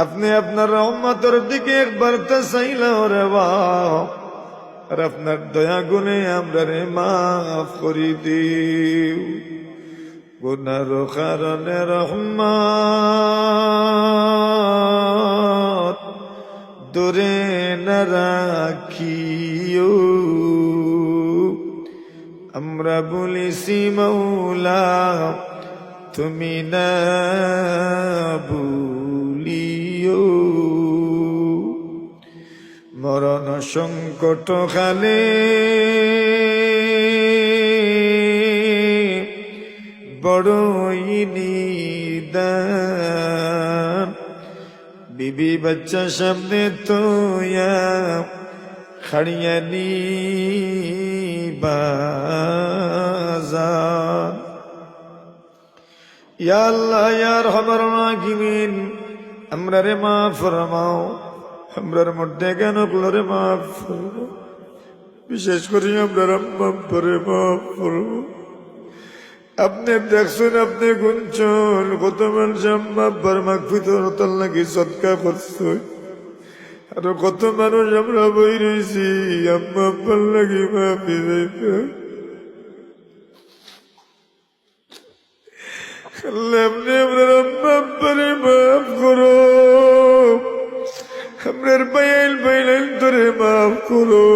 আপনি আপনার রহমতের দিকে একবার তাকাইলা রে বাপ, আর আপনার দয়া গুণে আমরা রে মাফ করি দিও। গুনার কারণে রহমত দূরে না রাখিও। আমরা বলিছি মৌলা তুমি না ভুলিও। মরণ সংকট কালে বড়ই নিদান, বিবি বাচ্চা সামনে তোয়া খাড়িয়া বাজার। ইয়া আল্লাহ ইয়া আরহামার রাহিমিন, আমরা রে মাফ ফরমাও, আমরার মধ্যে জ্ঞান গুলোরে মাফ ফরমাও, বিশেষ করে আমরা আম্মা পরে মাফ ফরমাও। আপনি দেখছেন, আপনি গুনছেন কত মানুষ আম্মা আব্বার মাগফিরাত লাগি সদকা করছে, আর কত মানুষ আমরা বই রয়েছি আম্মা আব্বার লাগি মাফি যাইতে। আপনি আপনার আম্মা আব্বারে মাফ করো, আপনার বাইল বাইলাইন ধরে মাফ করো।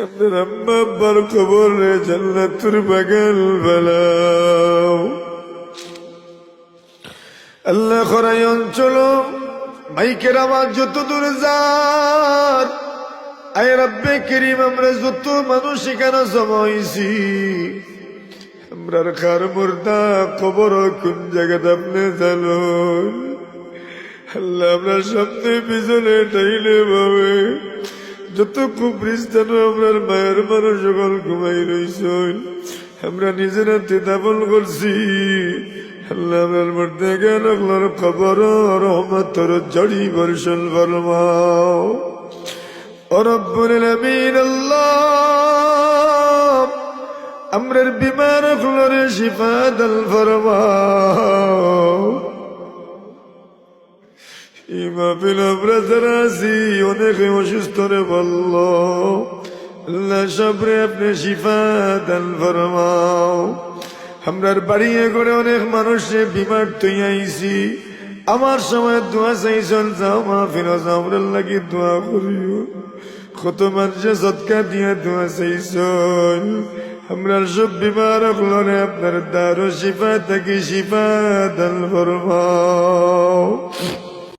আপনার আম্মা আব্বার কবরে জান্নাতুর বাগান বানাও। আল্লাহ খরাই অঞ্চল মাইকের আওয়াজ যত দূর যার, আয় রব্বে করিম আমরা যত মানুষ এখানে জমা হইছি, আমরার খার মুর্দা কবর কোন জায়গাতে আপনি জানো। আল্লাহ আমরা সামনে পিছনে টাইলে ভাবে যত কুবরিস্তান আমরার মায়ের মানুষ সকল ঘুমাই রইছেন, আমরা নিজেরা দাফন করছি। আল্লাহ আমরার মধ্যে গেল কবর রহমতর জড়ি বর্ষণ ফরমাও। ও রব্বুল আলামিন আল্লাহ আমরার বিমার গুলোরে শিফা দান ফরমাও। ইমাবিল আমরা যারা আছি অনেক অসুস্থ রে বলল, আল্লাহ সবরে আপনি শিফা দান ফরমাও। আমরার বাড়িয়ে করে অনেক মানুষে বিমার তৈয়াইছি, আমার সময় দোয়া চাইছেন, যাও মাহফিল আমরার লাগি দোয়া করিও। কত মানুষে সদকা দিয়ে দোয়া চাইছেন, আমরার সব বিমার গুলোরে আপনার দারো শিফা থাকি শিফা দান ফরমাও।